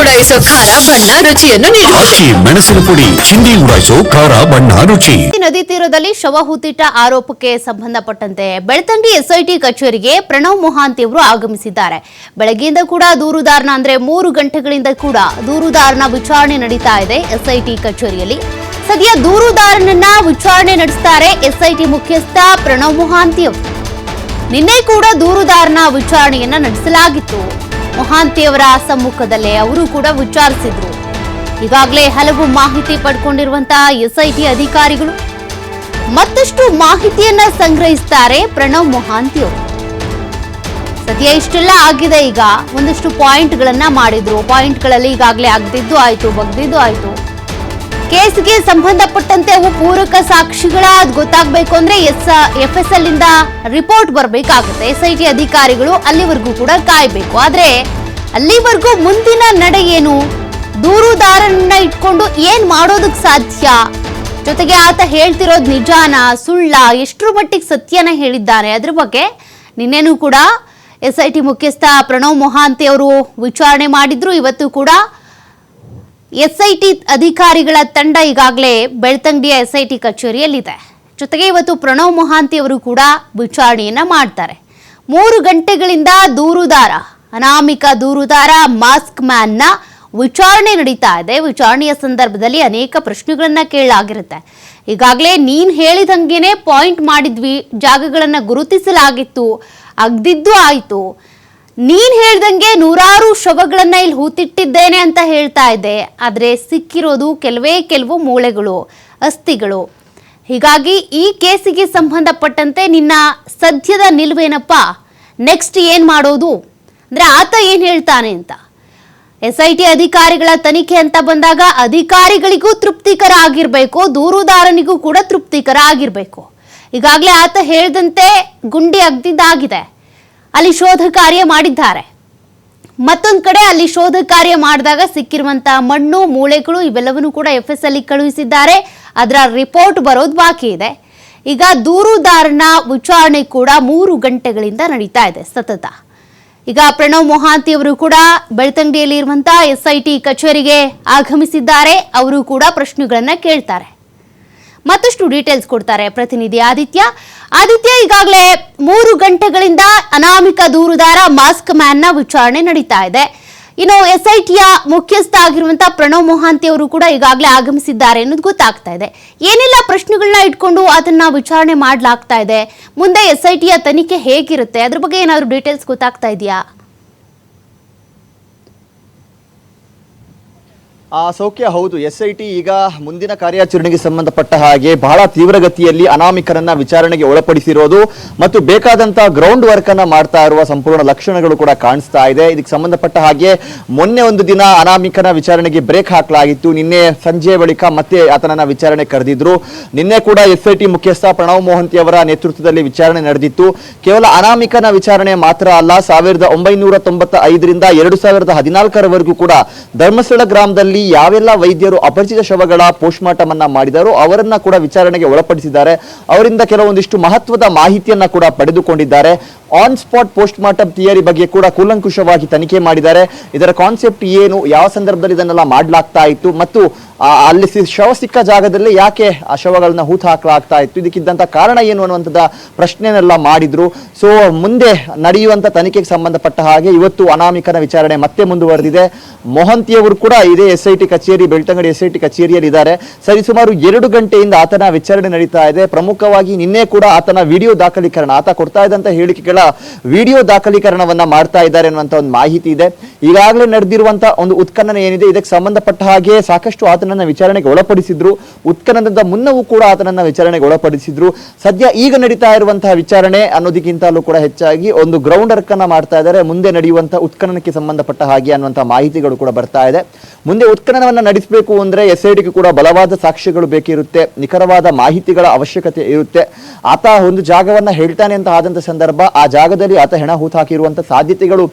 ಉಡಾಯಿಸೋ ಖಾರ ಬಣ್ಣ ರುಚಿಯನ್ನು ಅಕ್ಕಿ ಮೆಣಸಿನ ಪುಡಿ ಚಿಂದಿ ಉಡಾಯಿಸೋ ಖಾರ ಬಣ್ಣ ರುಚಿ. ನದಿ ತೀರದಲ್ಲಿ ಶವ ಹೂತಿಟ್ಟ ಆರೋಪಕ್ಕೆ ಸಂಬಂಧಪಟ್ಟಂತೆ ಬೆಳ್ತಂಗಡಿ ಎಸ್ಐಟಿ ಕಚೇರಿಗೆ ಪ್ರಣವ್ ಮೊಹಾಂತಿ ಅವರು ಆಗಮಿಸಿದ್ದಾರೆ. ಬೆಳಗ್ಗೆಯಿಂದ ಕೂಡ ದೂರುದಾರನ ಅಂದ್ರೆ 3 ಗಂಟೆಗಳಿಂದ ಕೂಡ ದೂರುದಾರನ ವಿಚಾರಣೆ ನಡೀತಾ ಇದೆ ಎಸ್ಐಟಿ ಕಚೇರಿಯಲ್ಲಿ. ಸದ್ಯ ದೂರುದಾರನನ್ನ ವಿಚಾರಣೆ ನಡೆಸ್ತಾರೆ ಎಸ್ಐಟಿ ಮುಖ್ಯಸ್ಥ ಪ್ರಣವ್ ಮೊಹಾಂತಿ ಅವರು. ನಿನ್ನೆ ಕೂಡ ದೂರುದಾರನ ವಿಚಾರಣೆಯನ್ನ ನಡೆಸಲಾಗಿತ್ತು. ಮೊಹಾಂತಿ ಅವರ ಸಮ್ಮುಖದಲ್ಲೇ ಅವರು ಕೂಡ ವಿಚಾರಿಸಿದ್ರು. ಈಗಾಗಲೇ ಹಲವು ಮಾಹಿತಿ ಪಡ್ಕೊಂಡಿರುವಂತಹ ಎಸ್ಐಟಿ ಅಧಿಕಾರಿಗಳು ಮತ್ತಷ್ಟು ಮಾಹಿತಿಯನ್ನ ಸಂಗ್ರಹಿಸ್ತಾರೆ ಪ್ರಣವ್ ಮೊಹಾಂತಿ ಅವರು. ಸದ್ಯ ಇಷ್ಟೆಲ್ಲ ಆಗಿದೆ. ಈಗ ಒಂದಷ್ಟು ಪಾಯಿಂಟ್ಗಳನ್ನ ಮಾಡಿದ್ರು. ಪಾಯಿಂಟ್ಗಳಲ್ಲಿ ಈಗಾಗಲೇ ಆಗದಿದ್ದು ಆಯ್ತು, ಬಗ್ದಿದ್ದು ಆಯ್ತು. ಕೇಸ್ಗೆ ಸಂಬಂಧಪಟ್ಟಂತೆ ಅವು ಪೂರಕ ಸಾಕ್ಷಿಗಳ ಗೊತ್ತಾಗಬೇಕು ಅಂದ್ರೆ FSL ಇಂದ ರಿಪೋರ್ಟ್ ಬರಬೇಕಾಗುತ್ತೆ. ಎಸ್ಐಟಿ ಅಧಿಕಾರಿಗಳು ಅಲ್ಲಿವರೆಗೂ ಕೂಡ ಕಾಯಬೇಕು. ಆದ್ರೆ ಅಲ್ಲಿವರೆಗೂ ಮುಂದಿನ ನಡೆ ಏನು, ದೂರುದಾರನ್ನ ಇಟ್ಕೊಂಡು ಏನ್ ಮಾಡೋದಕ್ಕೆ ಸಾಧ್ಯ, ಜೊತೆಗೆ ಆತ ಹೇಳ್ತಿರೋದು ನಿಜಾನ ಸುಳ್ಳ, ಎಷ್ಟರ ಮಟ್ಟಿಗೆ ಸತ್ಯನ ಹೇಳಿದ್ದಾನೆ, ಅದ್ರ ಬಗ್ಗೆ ನಿನ್ನೆನೂ ಕೂಡ ಎಸ್ಐಟಿ ಮುಖ್ಯಸ್ಥ ಪ್ರಣವ್ ಮೊಹಾಂತಿ ಅವರು ವಿಚಾರಣೆ ಮಾಡಿದ್ರು. ಇವತ್ತು ಕೂಡ ಎಸ್ಐಟಿ ಅಧಿಕಾರಿಗಳ ತಂಡ ಈಗಾಗಲೇ ಬೆಳ್ತಂಗಡಿಯ ಎಸ್ಐಟಿ ಕಚೇರಿಯಲ್ಲಿದೆ. ಜೊತೆಗೆ ಇವತ್ತು ಪ್ರಣವ್ ಮೊಹಾಂತಿ ಅವರು ಕೂಡ ವಿಚಾರಣೆಯನ್ನ ಮಾಡ್ತಾರೆ. 3 ಗಂಟೆಗಳಿಂದ ದೂರುದಾರ, ಅನಾಮಿಕ ದೂರುದಾರ ಮಾಸ್ಕ್ ಮ್ಯಾನ್ನ ವಿಚಾರಣೆ ನಡೀತಾ ಇದೆ. ವಿಚಾರಣೆಯ ಸಂದರ್ಭದಲ್ಲಿ ಅನೇಕ ಪ್ರಶ್ನೆಗಳನ್ನ ಕೇಳಲಾಗಿರುತ್ತೆ. ಈಗಾಗಲೇ ನೀನ್ ಹೇಳಿದಂಗೆನೆ ಪಾಯಿಂಟ್ ಮಾಡಿದ್ವಿ, ಜಾಗಗಳನ್ನ ಗುರುತಿಸಲಾಗಿತ್ತು, ಅಗ್ದಿದ್ದು ಆಯ್ತು. ನೀನ್ ಹೇಳ್ದಂಗೆ 100 ಶವಗಳನ್ನ ಇಲ್ಲಿ ಹೂತಿಟ್ಟಿದ್ದೇನೆ ಅಂತ ಹೇಳ್ತಾ ಇದ್ದೆ. ಆದ್ರೆ ಸಿಕ್ಕಿರೋದು ಕೆಲವು ಮೂಳೆಗಳು, ಅಸ್ಥಿಗಳು. ಹೀಗಾಗಿ ಈ ಕೇಸಿಗೆ ಸಂಬಂಧಪಟ್ಟಂತೆ ನಿನ್ನ ಸದ್ಯದ ನಿಲುವೇನಪ್ಪ, ನೆಕ್ಸ್ಟ್ ಏನ್ ಮಾಡೋದು ಅಂದ್ರೆ ಆತ ಏನ್ ಹೇಳ್ತಾನೆ ಅಂತ. ಎಸ್ಐಟಿ ಅಧಿಕಾರಿಗಳ ತನಿಖೆ ಅಂತ ಬಂದಾಗ ಅಧಿಕಾರಿಗಳಿಗೂ ತೃಪ್ತಿಕರ ಆಗಿರ್ಬೇಕು, ದೂರುದಾರನಿಗೂ ಕೂಡ ತೃಪ್ತಿಕರ ಆಗಿರ್ಬೇಕು. ಈಗಾಗಲೇ ಆತ ಹೇಳ್ದಂತೆ ಗುಂಡಿ ಅಗ್ದಿದ್ದಾಗಿದೆ, ಅಲ್ಲಿ ಶೋಧ ಕಾರ್ಯ ಮಾಡಿದ್ದಾರೆ. ಮತ್ತೊಂದು ಕಡೆ ಅಲ್ಲಿ ಶೋಧ ಕಾರ್ಯ ಮಾಡಿದಾಗ ಸಿಕ್ಕಿರುವಂತಹ ಮಣ್ಣು, ಮೂಳೆಗಳು ಇವೆಲ್ಲವನ್ನೂ ಕೂಡ FSL ಕಳುಹಿಸಿದ್ದಾರೆ. ಅದರ ರಿಪೋರ್ಟ್ ಬರೋದು ಬಾಕಿ ಇದೆ. ಈಗ ದೂರುದಾರನ ವಿಚಾರಣೆ ಕೂಡ 3 ಗಂಟೆಗಳಿಂದ ನಡೀತಾ ಇದೆ ಸತತ. ಈಗ ಪ್ರಣವ್ ಮೊಹಾಂತಿ ಅವರು ಕೂಡ ಬೆಳ್ತಂಗಡಿಯಲ್ಲಿ ಇರುವಂತಹ ಎಸ್ಐಟಿ ಕಚೇರಿಗೆ ಆಗಮಿಸಿದ್ದಾರೆ. ಅವರು ಕೂಡ ಪ್ರಶ್ನೆಗಳನ್ನ ಕೇಳ್ತಾರೆ, ಮತ್ತಷ್ಟು ಡೀಟೇಲ್ಸ್ ಕೊಡ್ತಾರೆ ಪ್ರತಿನಿಧಿ ಆದಿತ್ಯ. ಈಗಾಗಲೇ 3 ಗಂಟೆಗಳಿಂದ ಅನಾಮಿಕ ದೂರುದಾರ ಮಾಸ್ಕ್ ಮ್ಯಾನ್ನ ವಿಚಾರಣೆ ನಡೀತಾ ಇದೆ. ಇನ್ನು ಎಸ್ಐಟಿಯ ಮುಖ್ಯಸ್ಥ ಆಗಿರುವಂತಹ ಪ್ರಣವ್ ಮೊಹಾಂತಿ ಅವರು ಕೂಡ ಈಗಾಗಲೇ ಆಗಮಿಸಿದ್ದಾರೆ ಅನ್ನೋದು ಗೊತ್ತಾಗ್ತಾ ಇದೆ. ಏನೆಲ್ಲ ಪ್ರಶ್ನೆಗಳನ್ನ ಇಟ್ಕೊಂಡು ಅದನ್ನ ವಿಚಾರಣೆ ಮಾಡಲಾಗ್ತಾ ಇದೆ, ಮುಂದೆ ಎಸ್ಐಟಿಯ ತನಿಖೆ ಹೇಗಿರುತ್ತೆ, ಅದ್ರ ಬಗ್ಗೆ ಏನಾದರೂ ಡೀಟೇಲ್ಸ್ ಗೊತ್ತಾಗ್ತಾ ಇದೆಯಾ? ಸೌಖ್ಯ, ಹೌದು. SIT ಈಗ ಮುಂದಿನ ಕಾರ್ಯಾಚರಣೆಗೆ ಸಂಬಂಧಪಟ್ಟ ಹಾಗೆ ಬಹಳ ತೀವ್ರಗತಿಯಲ್ಲಿ ಅನಾಮಿಕರನ್ನ ವಿಚಾರಣೆಗೆ ಒಳಪಡಿಸಿರೋದು ಮತ್ತು ಬೇಕಾದಂತಹ ಗ್ರೌಂಡ್ ವರ್ಕ್ ಅನ್ನ ಮಾಡ್ತಾ ಇರುವ ಸಂಪೂರ್ಣ ಲಕ್ಷಣಗಳು ಕೂಡ ಕಾಣಿಸ್ತಾ ಇದೆ. ಇದಕ್ಕೆ ಸಂಬಂಧಪಟ್ಟ ಹಾಗೆ ಮೊನ್ನೆ ಒಂದು ದಿನ ಅನಾಮಿಕನ ವಿಚಾರಣೆಗೆ ಬ್ರೇಕ್ ಹಾಕಲಾಗಿತ್ತು. ನಿನ್ನೆ ಸಂಜೆ ಬಳಿಕ ಮತ್ತೆ ಆತನನ್ನ ವಿಚಾರಣೆ ಕರೆದಿದ್ರು. ನಿನ್ನೆ ಕೂಡ SIT ಮುಖ್ಯಸ್ಥ ಪ್ರಣವ್ ಮೊಹಾಂತಿ ಅವರ ನೇತೃತ್ವದಲ್ಲಿ ವಿಚಾರಣೆ ನಡೆದಿತ್ತು. ಕೇವಲ ಅನಾಮಿಕನ ವಿಚಾರಣೆ ಮಾತ್ರ ಅಲ್ಲ, 1995ರಿಂದ 2014ರವರೆಗೂ ಕೂಡ ಧರ್ಮಸ್ಥಳ ಗ್ರಾಮದಲ್ಲಿ ಯಾವೆಲ್ಲ ವೈದ್ಯರು ಅಪರಿಚಿತ ಶವಗಳ ಪೋಸ್ಟ್ ಮಾರ್ಟಮ್ ಅನ್ನ ಮಾಡಿದಾರೋ ಅವರನ್ನ ಕೂಡ ವಿಚಾರಣೆಗೆ ಒಳಪಡಿಸಿದ್ದಾರೆ. ಅವರಿಂದ ಕೆಲವೊಂದಿಷ್ಟು ಮಹತ್ವದ ಮಾಹಿತಿಯನ್ನ ಕೂಡ ಪಡೆದುಕೊಂಡಿದ್ದಾರೆ. On spot post mortem theory ಬಗ್ಗೆ ಕೂಡ ಕೂಲಂಕುಷವಾಗಿ ತನಿಖೆ ಮಾಡಿದ್ದಾರೆ. ಇದರ ಕಾನ್ಸೆಪ್ಟ್ ಏನು, ಯಾವ ಸಂದರ್ಭದಲ್ಲಿ ಇದನ್ನೆಲ್ಲ ಮಾಡಲಾಗ್ತಾ ಇತ್ತು ಮತ್ತು ಅಲ್ಲಿ ಶವ ಸಿಕ್ಕ ಜಾಗದಲ್ಲಿ ಯಾಕೆ ಆ ಶವಗಳನ್ನ ಹೂತು ಹಾಕಲಾಗ್ತಾ ಇತ್ತು, ಇದಕ್ಕಿದ್ದಂತ ಕಾರಣ ಏನು ಅನ್ನುವಂಥದ್ದು ಪ್ರಶ್ನೆನೆಲ್ಲ ಮಾಡಿದ್ರು. ಸೊ ಮುಂದೆ ನಡೆಯುವಂತ ತನಿಖೆಗೆ ಸಂಬಂಧಪಟ್ಟ ಹಾಗೆ ಇವತ್ತು ಅನಾಮಿಕನ ವಿಚಾರಣೆ ಮತ್ತೆ ಮುಂದುವರೆದಿದೆ. ಮೊಹಾಂತಿಯವರು ಕೂಡ ಇದೇ SIT ಕಚೇರಿ, ಬೆಳ್ತಂಗಡಿ SIT ಕಚೇರಿಯಲ್ಲಿ ಇದ್ದಾರೆ. ಸರಿಸುಮಾರು 2 ಗಂಟೆಯಿಂದ ಆತನ ವಿಚಾರಣೆ ನಡೀತಾ ಇದೆ. ಪ್ರಮುಖವಾಗಿ ನಿನ್ನೆ ಕೂಡ ಆತನ ವಿಡಿಯೋ ದಾಖಲೀಕರಣ, ಆತ ಕೊಡ್ತಾ ಇದ್ದಂತ ಹೇಳಿಕೆಗಳ ವಿಡಿಯೋ ದಾಖಲೀಕರಣವನ್ನ ಮಾಡ್ತಾ ಇದ್ದಾರೆ ಅನ್ನುವಂತ ಒಂದು ಮಾಹಿತಿ ಇದೆ. ಈಗಾಗಲೇ ನಡೆದಿರುವಂತಹ ಒಂದು ಉತ್ಖನನ ಏನಿದೆ, ಇದಕ್ಕೆ ಸಂಬಂಧಪಟ್ಟ ಹಾಗೆ ಸಾಕಷ್ಟು ಆತನನ್ನ ವಿಚಾರಣೆಗೆ ಒಳಪಡಿಸಿದ್ರು. ಉತ್ಖನನದ ಮುನ್ನವೂ ಕೂಡ ಆತನನ್ನ ವಿಚಾರಣೆಗೆ ಒಳಪಡಿಸಿದ್ರು. ಸದ್ಯ ಈಗ ನಡೀತಾ ಇರುವಂತಹ ವಿಚಾರಣೆ ಅನ್ನೋದಕ್ಕಿಂತಲೂ ಕೂಡ ಹೆಚ್ಚಾಗಿ ಒಂದು ಗ್ರೌಂಡ್ ವರ್ಕ್ ಅನ್ನ ಮಾಡ್ತಾ ಇದ್ದಾರೆ. ಮುಂದೆ ನಡೆಯುವಂತಹ ಉತ್ಖನನಕ್ಕೆ ಸಂಬಂಧಪಟ್ಟ ಹಾಗೆ ಅನ್ನುವಂತಹ ಮಾಹಿತಿಗಳು ಕೂಡ ಬರ್ತಾ ಇದೆ. ಮುಂದೆ ಉತ್ಖನನವನ್ನ ನಡೆಸಬೇಕು ಅಂದ್ರೆ SITಗೆ ಕೂಡ ಬಲವಾದ ಸಾಕ್ಷ್ಯಗಳು ಬೇಕಿರುತ್ತೆ, ನಿಖರವಾದ ಮಾಹಿತಿಗಳ ಅವಶ್ಯಕತೆ ಇರುತ್ತೆ. ಆತ ಒಂದು ಜಾಗವನ್ನ ಹೇಳ್ತಾನೆ ಅಂತ ಆದಂತ ಸಂದರ್ಭ, ಆ ಜಾಗದಲ್ಲಿ ಆತ ಹೆಣ ಹೂತು ಹಾಕಿರುವಂತಹ ಸಾಧ್ಯತೆಗಳು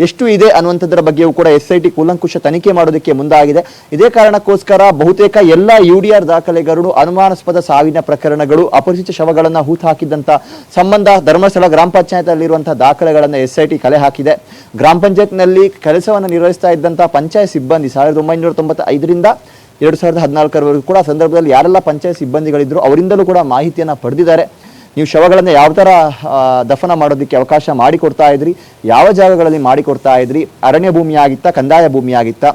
ಎಷ್ಟು ಇದೆ ಅನ್ನುವಂಥದ್ರ ಬಗ್ಗೆಯೂ ಕೂಡ SIT ಕೂಲಂಕುಷ ತನಿಖೆ ಮಾಡೋದಕ್ಕೆ ಮುಂದಾಗಿದೆ. ಇದೇ ಕಾರಣಕ್ಕೋಸ್ಕರ ಬಹುತೇಕ ಎಲ್ಲ UDR ದಾಖಲೆಗಳು, ಅನುಮಾನಾಸ್ಪದ ಸಾವಿನ ಪ್ರಕರಣಗಳು, ಅಪರಿಚಿತ ಶವಗಳನ್ನು ಹೂತು ಹಾಕಿದಂತ ಸಂಬಂಧ ಧರ್ಮಸ್ಥಳ ಗ್ರಾಮ ಪಂಚಾಯತ್ ಅಲ್ಲಿರುವಂತಹ ದಾಖಲೆಗಳನ್ನು SIT ಕಲೆ ಹಾಕಿದೆ. ಗ್ರಾಮ ಪಂಚಾಯತ್ನಲ್ಲಿ ಕೆಲಸವನ್ನು ನಿರ್ವಹಿಸ್ತಾ ಇದ್ದಂತಹ ಪಂಚಾಯತ್ ಸಿಬ್ಬಂದಿ 1995ರಿಂದ 2014ರವರೆಗೂ ಕೂಡ ಸಂದರ್ಭದಲ್ಲಿ ಯಾರೆಲ್ಲ ಪಂಚಾಯತ್ ಸಿಬ್ಬಂದಿಗಳಿದ್ರು ಅವರಿಂದಲೂ ಕೂಡ ಮಾಹಿತಿಯನ್ನು ಪಡೆದಿದ್ದಾರೆ. ನೀವು ಶವಗಳನ್ನು ಯಾವ ಥರ ದಫನ ಮಾಡೋದಕ್ಕೆ ಅವಕಾಶ ಮಾಡಿಕೊಡ್ತಾ ಇದ್ರಿ, ಯಾವ ಜಾಗಗಳಲ್ಲಿ ಮಾಡಿಕೊಡ್ತಾ ಇದ್ರಿ, ಅರಣ್ಯ ಭೂಮಿ ಆಗಿತ್ತಾ, ಕಂದಾಯ ಭೂಮಿ ಆಗಿತ್ತಾ,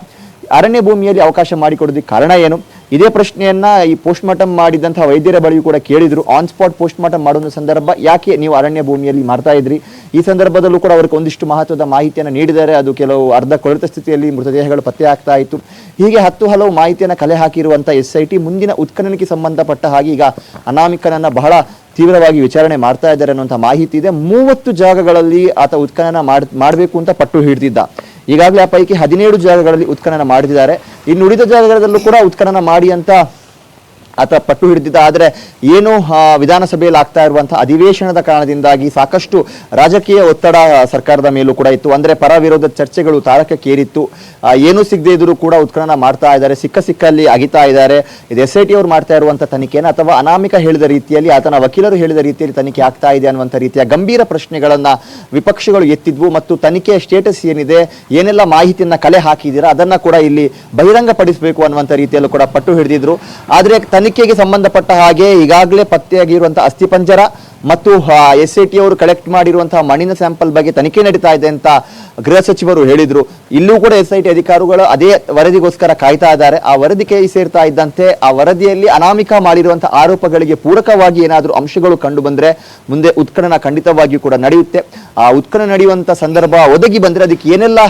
ಅರಣ್ಯ ಭೂಮಿಯಲ್ಲಿ ಅವಕಾಶ ಮಾಡಿಕೊಡೋದಕ್ಕೆ ಕಾರಣ ಏನು? ಇದೇ ಪ್ರಶ್ನೆಯನ್ನ ಈ ಪೋಸ್ಟ್ ಮಾರ್ಟಮ್ ಮಾಡಿದಂತಹ ವೈದ್ಯರ ಬಳಿಯೂ ಕೂಡ ಕೇಳಿದ್ರು. ಆನ್ ಸ್ಪಾಟ್ ಪೋಸ್ಟ್ ಮಾರ್ಟಮ್ ಮಾಡುವ ಸಂದರ್ಭ ಯಾಕೆ ನೀವು ಅರಣ್ಯ ಭೂಮಿಯಲ್ಲಿ ಮಾಡ್ತಾ ಇದ್ರಿ? ಈ ಸಂದರ್ಭದಲ್ಲೂ ಕೂಡ ಅವರಿಗೆ ಒಂದಿಷ್ಟು ಮಹತ್ವದ ಮಾಹಿತಿಯನ್ನು ನೀಡಿದ್ದಾರೆ. ಅದು ಕೆಲವು ಅರ್ಧ ಕೊಳೆತ ಸ್ಥಿತಿಯಲ್ಲಿ ಮೃತದೇಹಗಳು ಪತ್ತೆ ಆಗ್ತಾ ಇತ್ತು. ಹೀಗೆ ಹಲವು ಮಾಹಿತಿಯನ್ನು ಕಲೆ ಹಾಕಿರುವಂಥ SIT ಮುಂದಿನ ಉತ್ಖನನಕ್ಕೆ ಸಂಬಂಧಪಟ್ಟ ಹಾಗೆ ಈಗ ಅನಾಮಿಕನನ್ನ ಬಹಳ ತೀವ್ರವಾಗಿ ವಿಚಾರಣೆ ಮಾಡ್ತಾ ಇದ್ದಾರೆ ಅನ್ನುವಂಥ ಮಾಹಿತಿ ಇದೆ. 30 ಜಾಗಗಳಲ್ಲಿ ಆತ ಉತ್ಖನನ ಮಾಡಬೇಕು ಅಂತ ಪಟ್ಟು ಹಿಡಿದಿದ್ದ. ಈಗಾಗಲೇ ಆ ಪೈಕಿ 17 ಜಾಗಗಳಲ್ಲಿ ಉತ್ಖನನ ಮಾಡಿದ್ದಾರೆ. ಇನ್ನು ಉಳಿದ ಜಾಗಗಳಲ್ಲೂ ಕೂಡ ಉತ್ಖನನ ಮಾಡಿ ಅಂತ ಆತ ಪಟ್ಟು ಹಿಡಿದಿದ್ದ. ಆದರೆ ಏನು ವಿಧಾನಸಭೆಯಲ್ಲಿ ಆಗ್ತಾ ಇರುವಂತಹ ಅಧಿವೇಶನದ ಕಾರಣದಿಂದಾಗಿ ಸಾಕಷ್ಟು ರಾಜಕೀಯ ಒತ್ತಡ ಸರ್ಕಾರದ ಮೇಲೂ ಕೂಡ ಇತ್ತು. ಅಂದ್ರೆ ಪರ ವಿರೋಧ ಚರ್ಚೆಗಳು ತಾರಕಕ್ಕೇರಿತ್ತು. ಏನೂ ಸಿಗದೆ ಇದ್ರೂ ಕೂಡ ಉತ್ಖನನ ಮಾಡ್ತಾ ಇದ್ದಾರೆ, ಸಿಕ್ಕಲ್ಲಿ ಅಗಿತಾ ಇದ್ದಾರೆ. ಇದು SIT ಅವರು ಮಾಡ್ತಾ ಇರುವಂತಹ ತನಿಖೆನ ಅಥವಾ ಅನಾಮಿಕ ಹೇಳಿದ ರೀತಿಯಲ್ಲಿ, ಆತನ ವಕೀಲರು ಹೇಳಿದ ರೀತಿಯಲ್ಲಿ ತನಿಖೆ ಆಗ್ತಾ ಇದೆ ಅನ್ನುವಂಥ ರೀತಿಯ ಗಂಭೀರ ಪ್ರಶ್ನೆಗಳನ್ನ ವಿಪಕ್ಷಗಳು ಎತ್ತಿದ್ವು. ಮತ್ತು ತನಿಖೆಯ ಸ್ಟೇಟಸ್ ಏನಿದೆ, ಏನೆಲ್ಲ ಮಾಹಿತಿಯನ್ನ ಕಲೆ ಹಾಕಿದ್ದೀರಾ ಅದನ್ನ ಕೂಡ ಇಲ್ಲಿ ಬಹಿರಂಗಪಡಿಸಬೇಕು ಅನ್ನುವಂಥ ರೀತಿಯಲ್ಲೂ ಕೂಡ ಪಟ್ಟು ಹಿಡಿದಿದ್ರು. ಆದ್ರೆ ತನಿಖೆಗೆ ಸಂಬಂಧಪಟ್ಟ ಹಾಗೆ ಈಗಾಗಲೇ ಪತ್ತೆಯಾಗಿರುವಂತಹ ಅಸ್ಥಿಪಂಜರ ಮತ್ತು SIT ಅವರು ಕಲೆಕ್ಟ್ ಮಾಡಿರುವಂತಹ ಮಣ್ಣಿನ ಸ್ಯಾಂಪಲ್ ಬಗ್ಗೆ ತನಿಖೆ ನಡೀತಾ ಇದೆ ಅಂತ ಗೃಹ ಸಚಿವರು ಹೇಳಿದ್ರು. ಇಲ್ಲೂ ಕೂಡ SIT ಅಧಿಕಾರಿಗಳು ಅದೇ ವರದಿಗೋಸ್ಕರ ಕಾಯ್ತಾ ಇದ್ದಾರೆ. ಆ ವರದಿ ಕೈ ಸೇರ್ತಾ ಇದ್ದಂತೆ ಆ ವರದಿಯಲ್ಲಿ ಅನಾಮಿಕ ಮಾಡಿರುವಂತಹ ಆರೋಪಗಳಿಗೆ ಪೂರಕವಾಗಿ ಏನಾದರೂ ಅಂಶಗಳು ಕಂಡು ಬಂದ್ರೆ ಮುಂದೆ ಉತ್ಖನನ ಖಂಡಿತವಾಗಿಯೂ ಕೂಡ ನಡೆಯುತ್ತೆ. ಆ ಉತ್ಖನನ ನಡೆಯುವಂತ ಸಂದರ್ಭ ಒದಗಿ ಬಂದ್ರೆ ಅದಕ್ಕೆ ಏನೆಲ್ಲ